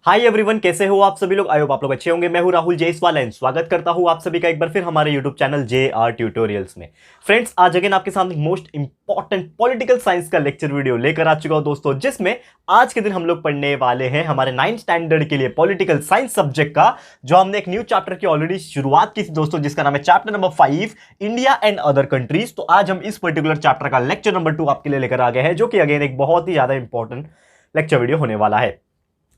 Hi everyone, कैसे हो आप सभी लोग। आई होप आप लोग अच्छे होंगे। मैं हूं राहुल जायसवाल एंड स्वागत करता हूं आप सभी का एक बार फिर हमारे यूट्यूब चैनल JR ट्यूटोरियल्स में। फ्रेंड्स, आज अगेन आपके सामने मोस्ट इंपॉर्टेंट पॉलिटिकल साइंस का लेक्चर वीडियो लेकर आ चुका हूं दोस्तों, जिसमें आज के दिन हम लोग पढ़ने वाले हैं हमारे 9th स्टैंडर्ड के लिए पॉलिटिकल साइंस सब्जेक्ट का, जो हमने एक न्यू चैप्टर की ऑलरेडी शुरुआत की थी दोस्तों, जिसका नाम है chapter number 5 India and other countries. तो आज हम इस पर्टिकुलर चैप्टर का लेक्चर नंबर 2 आपके लिए लेकर आ गए हैं, जो कि अगेन एक बहुत ही ज्यादा इंपॉर्टेंट लेक्चर वीडियो होने वाला है।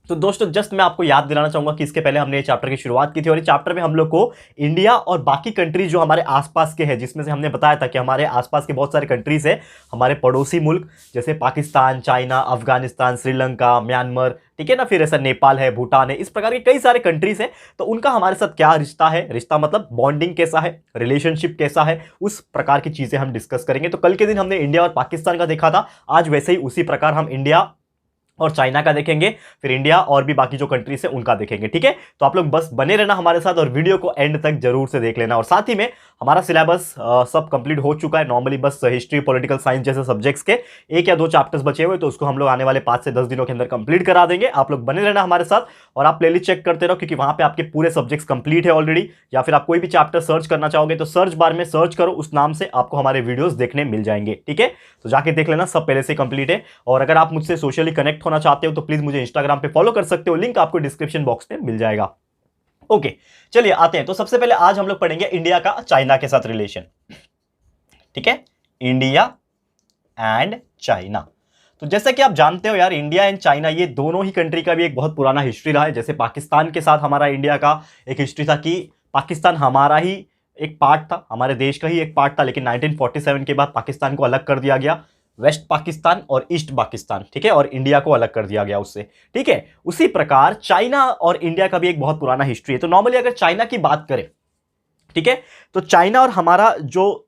तो दोस्तों, जस्ट मैं आपको याद दिलाना चाहूंगा कि इसके पहले हमने ये चैप्टर की शुरुआत की थी, और इस चैप्टर में हम लोग को इंडिया और बाकी कंट्रीज जो हमारे आसपास के हैं, जिसमें से हमने बताया था कि हमारे आसपास के बहुत सारे कंट्रीज हैं, हमारे पड़ोसी मुल्क जैसे पाकिस्तान, चाइना, अफगानिस्तान, श्रीलंका, म्यांमार, ठीक है ना, फिर ऐसा नेपाल है, भूटान है, इस प्रकार के कई सारे कंट्रीज हैं। तो उनका हमारे साथ क्या रिश्ता है, रिश्ता मतलब बॉन्डिंग कैसा है, रिलेशनशिप कैसा है, उस प्रकार की चीजें हम डिस्कस करेंगे। तो कल के दिन हमने इंडिया और पाकिस्तान का देखा था, आज वैसे ही उसी प्रकार हम इंडिया और चाइना का देखेंगे, फिर इंडिया और भी बाकी जो कंट्रीज है उनका देखेंगे। ठीक है, तो आप लोग बस बने रहना हमारे साथ और वीडियो को एंड तक जरूर से देख लेना। और साथ ही में हमारा सिलेबस सब कंप्लीट हो चुका है। नॉर्मली बस हिस्ट्री, पॉलिटिकल साइंस जैसे सब्जेक्ट्स के 1 या 2 चैप्टर्स बचे हुए, तो उसको हम लोग आने वाले 5 से 10 दिनों के अंदर कंप्लीट करा देंगे। आप लोग बने रहना हमारे साथ और आप प्लेलिस्ट चेक करते रहो, क्योंकि वहां पे आपके पूरे सब्जेक्ट्स कंप्लीट है ऑलरेडी। या फिर आप कोई भी चैप्टर सर्च करना चाहोगे तो सर्च बार में सर्च करो, उस नाम से आपको हमारे वीडियोस देखने मिल जाएंगे। ठीक है, तो जाके देख लेना, सब पहले से कंप्लीट है। और अगर आप मुझसे सोशली कनेक्ट होना चाहते हो तो प्लीज मुझे इंस्टाग्राम पे फॉलो कर सकते हो, लिंक आपको डिस्क्रिप्शन बॉक्स में मिल जाएगा। ओके, चलिए आते हैं। तो सबसे पहले आज हम लोग पढ़ेंगे इंडिया का चाइना के साथ रिलेशन। ठीक है, इंडिया एंड चाइना। तो जैसा कि आप जानते हो यार, इंडिया एंड चाइना ये दोनों ही कंट्री का भी एक बहुत पुराना हिस्ट्री रहा है। जैसे पाकिस्तान के साथ हमारा इंडिया का एक हिस्ट्री था कि पाकिस्तान हमारा ही एक पार्ट था, हमारे देश का ही एक पार्ट था, लेकिन 1947 के बाद पाकिस्तान को अलग कर दिया गया, वेस्ट पाकिस्तान और ईस्ट पाकिस्तान। ठीक है, और इंडिया को अलग कर दिया गया उससे। ठीक है, उसी प्रकार चाइना और इंडिया का भी एक बहुत पुराना हिस्ट्री है। तो नॉर्मली अगर चाइना की बात करें, ठीक है, तो चाइना और हमारा जो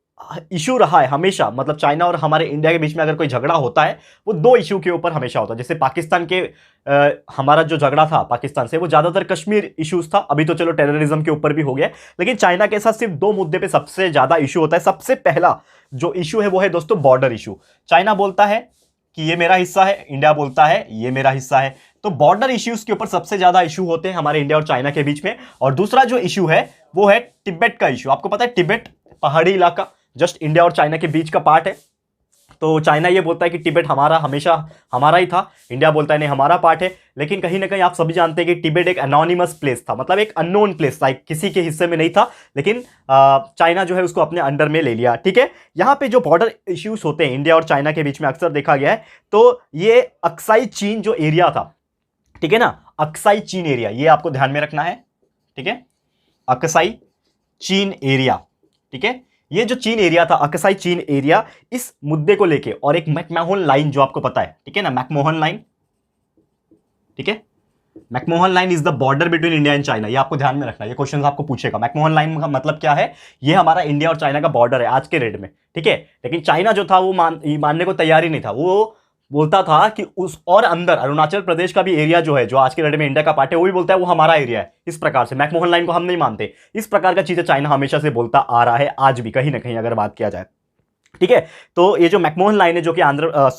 इशू रहा है हमेशा, मतलब चाइना और हमारे इंडिया के बीच में अगर कोई झगड़ा होता है, वो 2 इशू के ऊपर हमेशा होता है। जैसे पाकिस्तान के हमारा जो झगड़ा था पाकिस्तान से, वो ज्यादातर कश्मीर इश्यूज था। अभी तो चलो टेररिज्म के ऊपर भी हो गया, लेकिन चाइना के साथ सिर्फ 2 मुद्दे पे सबसे ज्यादा इशू होता है। सबसे पहला जो इशू है वो है दोस्तों बॉर्डर इशू। चाइना बोलता है कि ये मेरा हिस्सा है, इंडिया बोलता है ये मेरा हिस्सा है। तो बॉर्डर इश्यूज के ऊपर सबसे ज्यादा इशू होते हैं हमारे इंडिया और चाइना के बीच में। और दूसरा जो इशू है वो है तिब्बत का इशू। आपको पता है तिब्बत पहाड़ी इलाका जस्ट इंडिया और चाइना के बीच का पार्ट है। तो चाइना ये बोलता है कि तिब्बत हमारा हमेशा हमारा ही था, इंडिया बोलता है नहीं हमारा पार्ट है। लेकिन कहीं ना कहीं आप सभी जानते हैं कि तिब्बत एक एनोनिमस प्लेस था, मतलब एक अननोन प्लेस था, किसी के हिस्से में नहीं था, लेकिन चाइना जो है उसको अपने अंडर में ले लिया। ठीक है, यहाँ पे जो बॉर्डर इश्यूज होते हैं इंडिया और चाइना के बीच में अक्सर देखा गया है, तो ये अक्साई चीन जो एरिया था, ठीक है ना, अक्साई चीन एरिया, ये आपको ध्यान में रखना है। ठीक है, अक्साई चीन एरिया, ठीक है, ये जो चीन एरिया था, अक्साई चीन एरिया, इस मुद्दे को लेके, और एक मैकमोहन लाइन जो आपको पता है, ठीक है ना, मैकमोहन लाइन, ठीक है, McMahon line is the border between India and China. ये आपको ध्यान में रखना है, ये क्वेश्चन आपको पूछेगा। मैकमोहन लाइन का मतलब क्या है? ये हमारा इंडिया और चाइना का बॉर्डर है आज के डेट में। ठीक है, लेकिन चाइना जो था वो मानने को तैयार ही नहीं था। वो बोलता था कि उस और अंदर अरुणाचल प्रदेश का भी एरिया जो है, जो आज के डेट में इंडिया का पार्ट है, वो भी बोलता है वो हमारा एरिया है। इस प्रकार से मैकमोहन लाइन को हम नहीं मानते। इस प्रकार का चीजें चाइना हमेशा से बोलता आ रहा है, आज भी कहीं ना कहीं अगर बात किया जाए। ठीक है, तो ये जो मैकमोहन लाइन है, जो कि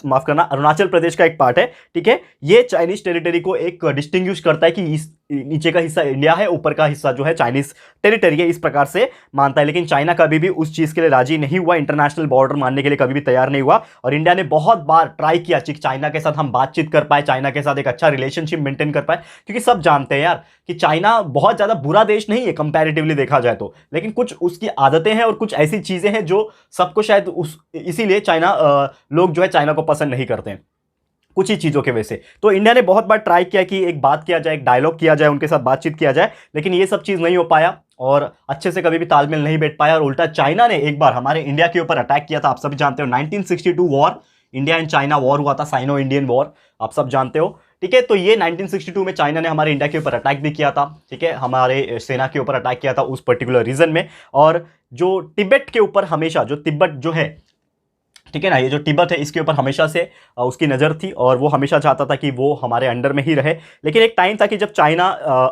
माफ करना, अरुणाचल प्रदेश का एक पार्ट है। ठीक है, ये चाइनीज टेरिटरी को एक डिस्टिंग्विश करता है कि इस नीचे का हिस्सा इंडिया है, ऊपर का हिस्सा जो है चाइनीज टेरिटरी है, इस प्रकार से मानता है। लेकिन चाइना कभी भी उस चीज के लिए राजी नहीं हुआ, इंटरनेशनल बॉर्डर मानने के लिए कभी भी तैयार नहीं हुआ। और इंडिया ने बहुत बार ट्राई किया कि चाइना के साथ हम बातचीत कर पाए, चाइना के साथ एक अच्छा रिलेशनशिप मेंटेन कर पाए, क्योंकि सब जानते हैं यार कि चाइना बहुत ज्यादा बुरा देश नहीं है कंपैरेटिवली देखा जाए तो, लेकिन कुछ उसकी आदतें हैं और कुछ ऐसी चीजें हैं जो सबको शायद इसीलिए चाइना लोग जो है चाइना को पसंद नहीं करते हैं, कुछ ही चीजों के वजह से। तो इंडिया ने बहुत बार ट्राई किया कि एक बात किया जाए, एक डायलॉग किया जाए, उनके साथ बातचीत किया जाए, लेकिन ये सब चीज नहीं हो पाया और अच्छे से कभी भी तालमेल नहीं बैठ पाया। और उल्टा चाइना ने एक बार हमारे इंडिया के ऊपर अटैक किया था। आप सभी जानते हो 1962 war, India and China war हुआ था, साइनो इंडियन वॉर, आप सब जानते हो। ठीक है, तो ये 1962 में चाइना ने हमारे इंडिया के ऊपर अटैक भी किया था। ठीक है, हमारे सेना के ऊपर अटैक किया था उस पर्टिकुलर रीजन में। और जो तिब्बत के ऊपर हमेशा, जो तिब्बत जो है ठीक है ना। ये जो तिब्बत है इसके ऊपर हमेशा से उसकी नज़र थी और वो हमेशा चाहता था कि वो हमारे अंडर में ही रहे। लेकिन एक टाइम था कि जब चाइना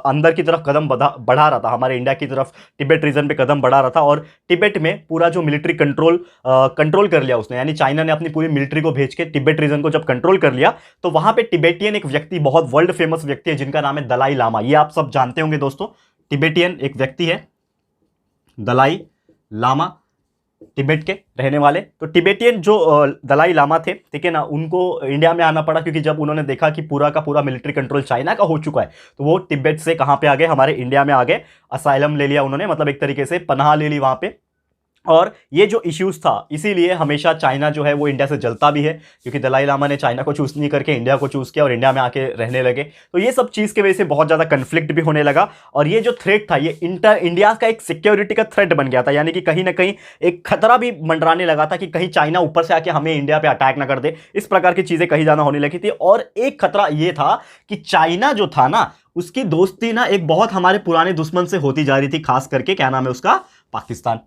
अंदर की तरफ कदम बढ़ा रहा था, हमारे इंडिया की तरफ तिब्बत रीजन पे कदम बढ़ा रहा था, और तिब्बत में पूरा जो मिलिट्री कंट्रोल कर लिया उसने, यानी चाइना ने अपनी पूरी मिलिट्री को भेज के तिब्बत रीजन को जब कंट्रोल कर लिया, तो वहां पे तिब्बतियन एक व्यक्ति, बहुत वर्ल्ड फेमस व्यक्ति है जिनका नाम है दलाई लामा। ये आप सब जानते होंगे दोस्तों। तिब्बतियन एक व्यक्ति है दलाई लामा, तिब्बत के रहने वाले। तो तिब्बतियन जो दलाई लामा थे, ठीक है ना, उनको इंडिया में आना पड़ा क्योंकि जब उन्होंने देखा कि पूरा का पूरा मिलिट्री कंट्रोल चाइना का हो चुका है, तो वो तिब्बत से कहां पे आ गए, हमारे इंडिया में आ गए। असाइलम ले लिया उन्होंने, मतलब एक तरीके से पनाह ले ली वहां पे। और ये जो इश्यूज था, इसीलिए हमेशा चाइना जो है वो इंडिया से जलता भी है, क्योंकि दलाई लामा ने चाइना को चूज नहीं करके इंडिया को चूज किया और इंडिया में आके रहने लगे। तो ये सब चीज की वजह से बहुत ज्यादा कंफ्लिक्ट भी होने लगा, और ये जो थ्रेट था ये इंडिया का एक सिक्योरिटी का थ्रेट बन गया था, यानी कि कहीं ना कहीं एक खतरा भी मंडराने लगा था कि कहीं चाइना ऊपर से आके हमें इंडिया पे अटैक ना कर दे। इस प्रकार की चीजें कहीं ज्यादा होने लगी थी। और एक खतरा ये था कि चाइना जो था ना, उसकी दोस्ती ना एक बहुत हमारे पुराने दुश्मन से होती जा रही थी, खास करके क्या नाम है उसका, पाकिस्तान।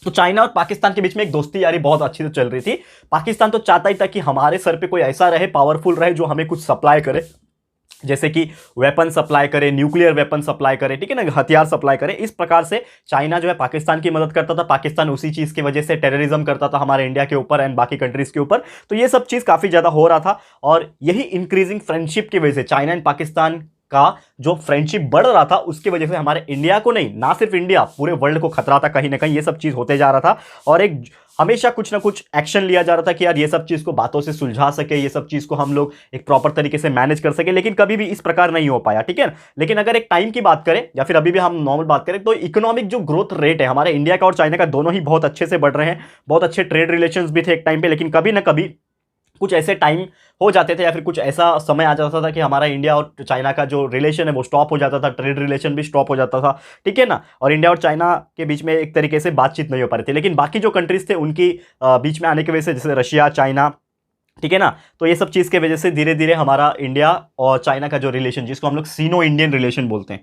तो चाइना और पाकिस्तान के बीच में एक दोस्ती यारी बहुत अच्छी से चल रही थी। पाकिस्तान तो चाहता ही था कि हमारे सर पे कोई ऐसा रहे, पावरफुल रहे, जो हमें कुछ सप्लाई करे, जैसे कि वेपन सप्लाई करे, न्यूक्लियर वेपन सप्लाई करे, ठीक है ना, हथियार सप्लाई करे। इस प्रकार से चाइना जो है पाकिस्तान की मदद करता था, पाकिस्तान उसी चीज की वजह से टेररिज्म करता था हमारे इंडिया के ऊपर एंड बाकी कंट्रीज के ऊपर। तो ये सब चीज काफी ज्यादा हो रहा था, और यही इंक्रीजिंग फ्रेंडशिप की वजह से चाइना एंड पाकिस्तान का जो फ्रेंडशिप बढ़ रहा था, उसकी वजह से हमारे इंडिया को नहीं, ना सिर्फ इंडिया, पूरे वर्ल्ड को खतरा था कहीं ना कहीं। ये सब चीज होते जा रहा था, और एक हमेशा कुछ ना कुछ एक्शन लिया जा रहा था कि यार ये सब चीज को बातों से सुलझा सके, ये सब चीज को हम लोग एक प्रॉपर तरीके से मैनेज कर सके, लेकिन कभी भी इस प्रकार नहीं हो पाया, ठीक है। लेकिन अगर एक टाइम की बात करें या फिर अभी भी हम नॉर्मल बात करें, तो इकोनॉमिक जो ग्रोथ रेट है हमारे इंडिया का और चाइना का, दोनों ही बहुत अच्छे से बढ़ रहे हैं। बहुत अच्छे ट्रेड रिलेशंस भी थे एक टाइम पे, लेकिन कभी ना कभी कुछ ऐसे टाइम हो जाते थे या फिर कुछ ऐसा समय आ जाता था कि हमारा इंडिया और चाइना का जो रिलेशन है वो स्टॉप हो जाता था, ट्रेड रिलेशन भी स्टॉप हो जाता था, ठीक है ना। और इंडिया और चाइना के बीच में एक तरीके से बातचीत नहीं हो पा रही थी। लेकिन बाकी जो कंट्रीज थे उनकी बीच में आने की वजह से, जैसे रशिया, चाइना, ठीक है ना, तो ये सब चीज़ की वजह से धीरे धीरे हमारा इंडिया और चाइना का जो रिलेशन, जिसको हम लोग सीनो इंडियन रिलेशन बोलते हैं,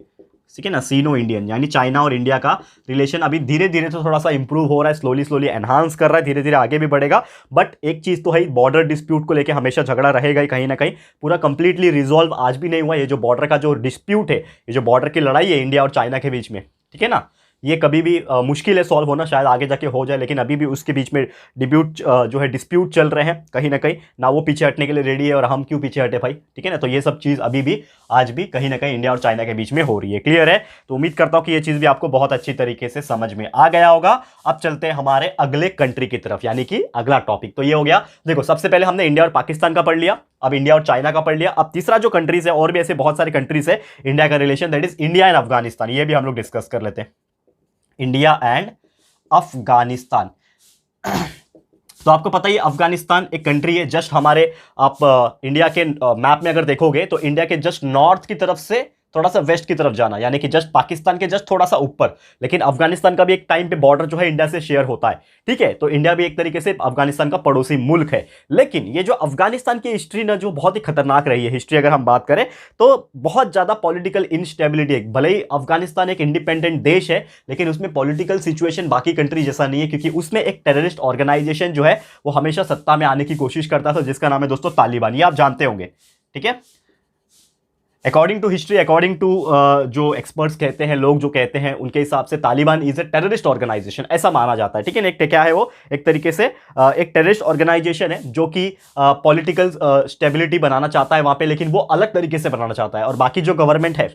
ठीक है ना, सीनो इंडियन, यानी चाइना और इंडिया का रिलेशन अभी धीरे धीरे तो थोड़ा सा इंप्रूव हो रहा है, स्लोली स्लोली एनहांस कर रहा है, धीरे धीरे आगे भी बढ़ेगा। बट एक चीज तो है, बॉर्डर डिस्प्यूट को लेके हमेशा झगड़ा रहेगा ही कहीं ना कहीं, पूरा कंप्लीटली रिजॉल्व आज भी नहीं हुआ। ये जो बॉर्डर का जो डिस्प्यूट है, ये जो बॉर्डर की लड़ाई है इंडिया और चाइना के बीच में, ठीक है ना, ये कभी भी मुश्किल है सॉल्व होना, शायद आगे जाके हो जाए, लेकिन अभी भी उसके बीच में डिस्प्यूट चल रहे हैं कहीं ना वो पीछे हटने के लिए रेडी है, और हम क्यों पीछे हटे भाई, ठीक है ना। तो ये सब चीज़ अभी भी आज भी कहीं ना कहीं इंडिया और चाइना के बीच में हो रही है। क्लियर है? तो उम्मीद करता हूं कि ये चीज़ भी आपको बहुत अच्छी तरीके से समझ में आ गया होगा। अब चलते हैं हमारे अगले कंट्री की तरफ, यानी कि अगला टॉपिक। तो ये हो गया, देखो सबसे पहले हमने इंडिया और पाकिस्तान का पढ़ लिया, अब इंडिया और चाइना का पढ़ लिया। अब तीसरा जो कंट्रीज है, और भी ऐसे बहुत सारे कंट्रीज है इंडिया का relation, that is India and Afghanistan. ये भी हम लोग डिस्कस कर लेते हैं, इंडिया एंड अफगानिस्तान। तो आपको पता ही अफगानिस्तान एक कंट्री है, जस्ट हमारे, आप इंडिया के मैप में अगर देखोगे तो इंडिया के जस्ट नॉर्थ की तरफ से थोड़ा सा वेस्ट की तरफ जाना, यानी कि जस्ट पाकिस्तान के जस्ट थोड़ा सा ऊपर। लेकिन अफगानिस्तान का भी एक टाइम पे बॉर्डर जो है इंडिया से शेयर होता है, ठीक है। तो इंडिया भी एक तरीके से अफगानिस्तान का पड़ोसी मुल्क है। लेकिन ये जो अफगानिस्तान की हिस्ट्री ना, जो बहुत ही खतरनाक रही है हिस्ट्री, अगर हम बात करें तो बहुत ज्यादा पॉलिटिकल इंस्टेबिलिटी है। भले ही अफगानिस्तान एक इंडिपेंडेंट देश है, लेकिन उसमें पॉलिटिकल सिचुएशन बाकी कंट्री जैसा नहीं है, क्योंकि उसमें एक टेररिस्ट ऑर्गेनाइजेशन जो है वो हमेशा सत्ता में आने की कोशिश करता था, जिसका नाम है दोस्तों तालिबान। ये आप जानते होंगे, ठीक है। According to history, according to जो एक्सपर्ट्स कहते हैं, लोग जो कहते हैं, उनके हिसाब से Taliban is a terrorist organization, ऐसा माना जाता है, ठीक है। एक क्या है वो, एक तरीके से एक टेररिस्ट ऑर्गेनाइजेशन है जो कि पॉलिटिकल स्टेबिलिटी बनाना चाहता है वहां पे, लेकिन वो अलग तरीके से बनाना चाहता है, और बाकी जो गवर्नमेंट है,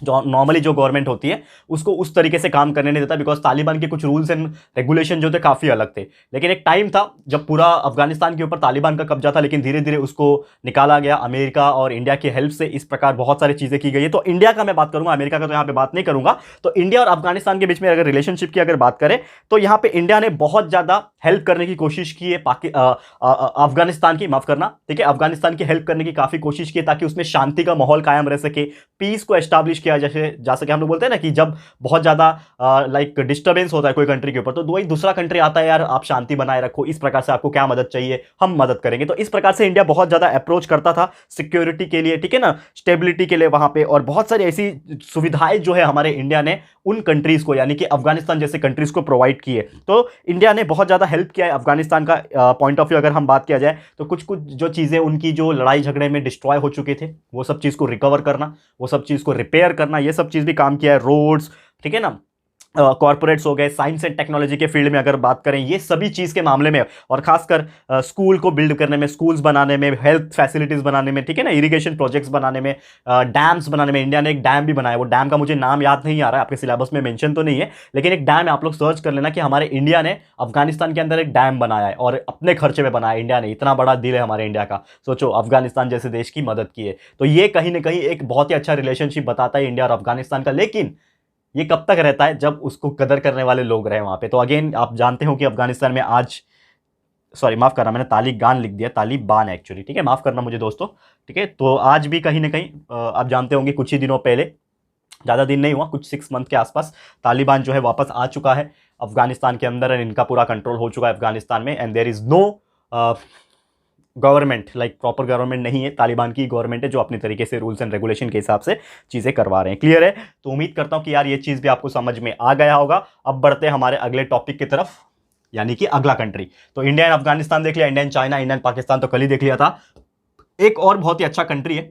जो नॉर्मली जो गवर्नमेंट होती है, उसको उस तरीके से काम करने नहीं देता, बिकॉज तालिबान के कुछ रूल्स एंड रेगुलेशन जो थे काफ़ी अलग थे। लेकिन एक टाइम था जब पूरा अफगानिस्तान के ऊपर तालिबान का कब्जा था, लेकिन धीरे धीरे उसको निकाला गया अमेरिका और इंडिया की हेल्प से। इस प्रकार बहुत सारी चीज़ें की गई है। तो इंडिया का मैं बात करूंगा, अमेरिका का तो यहाँ पे बात नहीं करूंगा। तो इंडिया और अफगानिस्तान के बीच में अगर रिलेशनशिप की अगर बात करें, तो यहाँ पे इंडिया ने बहुत ज़्यादा हेल्प करने की कोशिश की है अफगानिस्तान की, माफ करना, ठीक है, अफगानिस्तान की हेल्प करने की काफ़ी कोशिश की, ताकि उसमें शांति का माहौल कायम रह सके, पीस को एस्टाब्लिश एस्टैब्लिश किया जा सके। हम लोग बोलते हैं ना कि जब बहुत ज़्यादा लाइक डिस्टर्बेंस होता है कोई कंट्री के ऊपर, तो वही दूसरा कंट्री आता है, यार आप शांति बनाए रखो, इस प्रकार से आपको क्या मदद चाहिए, हम मदद करेंगे। तो इस प्रकार से इंडिया बहुत ज़्यादा अप्रोच करता था सिक्योरिटी के लिए, ठीक है ना, स्टेबिलिटी के लिए वहाँ पे। और बहुत सारी ऐसी सुविधाएं जो है हमारे इंडिया ने उन कंट्रीज को, यानी कि अफगानिस्तान जैसे कंट्रीज को प्रोवाइड किए। तो इंडिया ने बहुत ज़्यादा हेल्प किया है अफगानिस्तान का पॉइंट ऑफ व्यू अगर हम बात किया जाए तो। कुछ कुछ जो चीज़ें उनकी जो लड़ाई झगड़े में डिस्ट्रॉय हो चुके थे, वो सब चीज़ को रिकवर करना, वो सब चीज़ को रिपेयर करना, ये सब चीज़ भी काम किया है। रोड्स, ठीक है ना, कॉर्पोरेट्स हो गए, साइंस एंड टेक्नोलॉजी के फील्ड में अगर बात करें, ये सभी चीज़ के मामले में, और खासकर स्कूल को बिल्ड करने में, स्कूल्स बनाने में, हेल्थ फैसिलिटीज़ बनाने में, ठीक है ना, इरिगेशन प्रोजेक्ट्स बनाने में, डैम्स बनाने में। इंडिया ने एक डैम भी बनाया, वो डैम का मुझे नाम याद नहीं आ रहा है, आपके सिलेबस में मेंशन तो नहीं है, लेकिन एक डैम है, आप लोग सर्च कर लेना कि हमारे इंडिया ने अफगानिस्तान के अंदर एक डैम बनाया है और अपने खर्चे में बनाया। इंडिया ने, इतना बड़ा दिल है हमारे इंडिया का, सोचो अफगानिस्तान जैसे देश की मदद की है। तो ये कहीं ना कहीं एक बहुत ही अच्छा रिलेशनशिप बताता है इंडिया और अफगानिस्तान का। लेकिन ये कब तक रहता है, जब उसको कदर करने वाले लोग रहे वहां पे। तो अगेन आप जानते हो कि अफगानिस्तान में आज, सॉरी माफ करना, मैंने तालिबान लिख दिया, तालिबान एक्चुअली, ठीक है, माफ करना मुझे दोस्तों, ठीक है। तो आज भी कहीं ना कहीं आप जानते होंगे कुछ ही दिनों पहले, ज़्यादा दिन नहीं हुआ, कुछ 6 मंथ के आसपास, तालिबान जो है वापस आ चुका है अफगानिस्तान के अंदर, एंड इनका पूरा कंट्रोल हो चुका है अफगानिस्तान में। And there is no government, like proper government नहीं है, तालिबान की गवर्नमेंट है जो अपने तरीके से रूल्स एंड रेगुलेशन के हिसाब से चीज़ें करवा रहे हैं। क्लियर है? तो उम्मीद करता हूं कि यार ये चीज़ भी आपको समझ में आ गया होगा। अब बढ़ते हैं हमारे अगले टॉपिक की तरफ, यानी कि अगला कंट्री। तो इंडिया एंड अफगानिस्तान देख लिया, India and China, India and Pakistan तो कल ही देख लिया था। एक और बहुत ही अच्छा कंट्री है,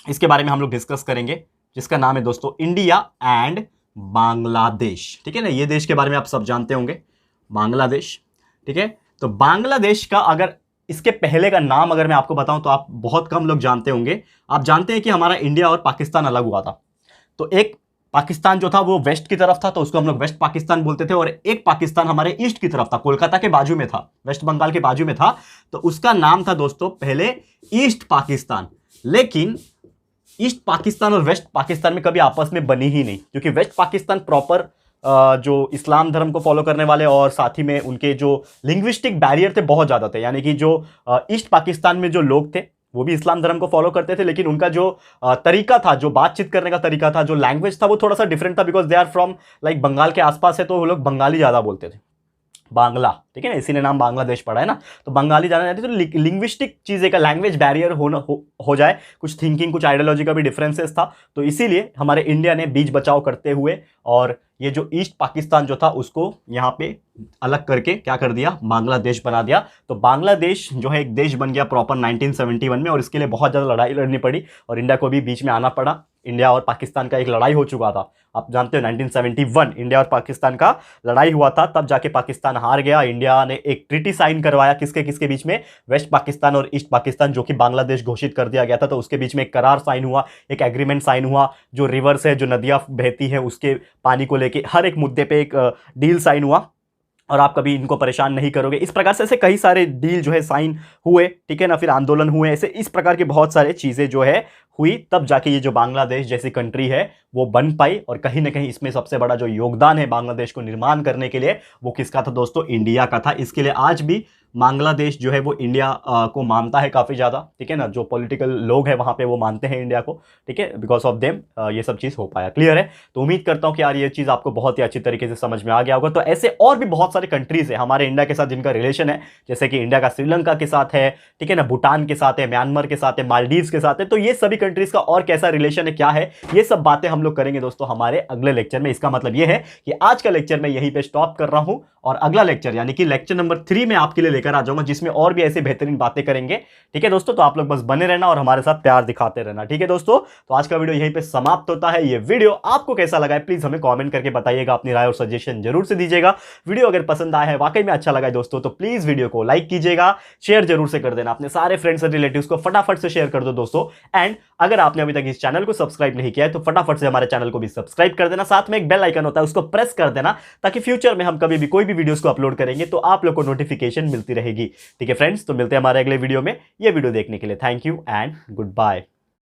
इसके बारे में हम लोग डिस्कस करेंगे, जिसका नाम है दोस्तों इंडिया एंड बांग्लादेश। ठीक है ना, ये देश के बारे में आप सब जानते होंगे, बांग्लादेश। ठीक है, तो बांग्लादेश का अगर इसके पहले का नाम अगर मैं आपको बताऊं तो आप बहुत कम लोग जानते होंगे। आप जानते हैं कि हमारा इंडिया और पाकिस्तान अलग हुआ था, तो एक पाकिस्तान जो था वो वेस्ट की तरफ था, तो उसको हम लोग वेस्ट पाकिस्तान बोलते थे, और एक पाकिस्तान हमारे ईस्ट की तरफ था, कोलकाता के बाजू में था, वेस्ट बंगाल के बाजू में था, तो उसका नाम था दोस्तों पहले ईस्ट पाकिस्तान। लेकिन ईस्ट पाकिस्तान और वेस्ट पाकिस्तान में कभी आपस में बनी ही नहीं, क्योंकि वेस्ट पाकिस्तान प्रॉपर जो इस्लाम धर्म को फॉलो करने वाले, और साथ ही में उनके जो लिंग्विस्टिक बैरियर थे बहुत ज़्यादा थे, यानी कि जो ईस्ट पाकिस्तान में जो लोग थे वो भी इस्लाम धर्म को फॉलो करते थे, लेकिन उनका जो तरीका था, जो बातचीत करने का तरीका था, जो लैंग्वेज था, वो थोड़ा सा डिफरेंट था, because they are from like Bengal के आसपास है, तो वो लोग बंगाली ज़्यादा बोलते थे, बांग्ला, ठीक है ना, इसी ने नाम बांग्लादेश पड़ा है ना, तो बंगाली जाना जाती है। तो लिंग्विस्टिक चीज़ का लैंग्वेज बैरियर हो जाए, कुछ थिंकिंग, कुछ आइडियोलॉजी का भी डिफरेंसेस था, तो इसीलिए हमारे इंडिया ने बीच बचाव करते हुए और ये जो ईस्ट पाकिस्तान जो था उसको यहाँ पे अलग करके क्या कर दिया, बांग्लादेश बना दिया। तो बांग्लादेश जो है एक देश बन गया प्रॉपर 1971 में, और इसके लिए बहुत ज़्यादा लड़ाई लड़नी पड़ी और इंडिया को भी बीच में आना पड़ा। इंडिया और पाकिस्तान का एक लड़ाई हो चुका था, आप जानते हो 1971 इंडिया और पाकिस्तान का लड़ाई हुआ था, तब जाके पाकिस्तान हार गया। इंडिया ने एक ट्रीटी साइन करवाया, किसके किसके बीच में, वेस्ट पाकिस्तान और ईस्ट पाकिस्तान, जो कि बांग्लादेश घोषित कर दिया गया था, तो उसके बीच में एक करार साइन हुआ, एक एग्रीमेंट साइन हुआ, जो रिवर्स है, जो नदियां बहती हैं उसके पानी को लेके हर एक मुद्दे पे एक डील साइन हुआ, और आप कभी इनको परेशान नहीं करोगे, इस प्रकार से ऐसे कई सारे डील जो है साइन हुए, ठीक है ना, फिर आंदोलन हुए, ऐसे इस प्रकार की बहुत सारे चीज़ें जो है हुई, तब जाके ये जो बांग्लादेश जैसी कंट्री है वो बन पाई। और कहीं ना कहीं इसमें सबसे बड़ा जो योगदान है बांग्लादेश को निर्माण करने के लिए, वो किसका था दोस्तों, इंडिया का था। इसके लिए आज भी बांग्लादेश जो है वो इंडिया को मानता है काफ़ी ज़्यादा, ठीक है ना, जो पॉलिटिकल लोग हैं वहाँ पे वो मानते हैं इंडिया को, ठीक है, बिकॉज ऑफ देम ये सब चीज़ हो पाया। क्लियर है? तो उम्मीद करता हूँ कि यार ये चीज़ आपको बहुत ही अच्छी तरीके से समझ में आ गया होगा। तो ऐसे और भी बहुत सारे कंट्रीज है हमारे इंडिया के साथ जिनका रिलेशन है, जैसे कि इंडिया का श्रीलंका के साथ है, ठीक है ना, भूटान के साथ है, म्यांमार के साथ है, मालदीव्स के साथ है। तो ये सभी कंट्रीज का और कैसा रिलेशन है, क्या है, ये सब बातें हम लोग करेंगे दोस्तों हमारे अगले लेक्चर में। इसका मतलब ये है कि आज का लेक्चर मैं यहीं पे स्टॉप कर रहा हूं, और अगला लेक्चर यानी कि लेक्चर नंबर 3 में आपके लिए लेकर आ जाऊंगा, जिसमें और भी ऐसे बेहतरीन बातें करेंगे। ठीक है दोस्तों, तो आप लोग बस बने रहना और हमारे साथ प्यार दिखाते रहना। ठीक है दोस्तों, तो आज का वीडियो यहीं पे समाप्त होता है। ये वीडियो आपको कैसा लगा है प्लीज हमें कमेंट करके बताइएगा, अपनी राय और सजेशन जरूर से दीजिएगा। वीडियो अगर पसंद आया है, वाकई में अच्छा लगा है दोस्तों, तो प्लीज वीडियो को लाइक कीजिएगा, शेयर जरूर से कर देना, अपने सारे फ्रेंड्स और रिलेटिव्स को फटाफट से शेयर कर दो दोस्तों। एंड अगर आपने अभी तक इस चैनल को सब्सक्राइब नहीं किया है तो फटाफट से हमारे चैनल को भी सब्सक्राइब कर देना, साथ में एक बेल आइकन होता है उसको प्रेस कर देना, ताकि फ्यूचर में हम कभी भी कोई भी वीडियोस को अपलोड करेंगे तो आप लोग को नोटिफिकेशन मिलती रहेगी। ठीक है फ्रेंड्स, तो मिलते हैं हमारे अगले वीडियो में। ये वीडियो देखने के लिए thank you and good bye.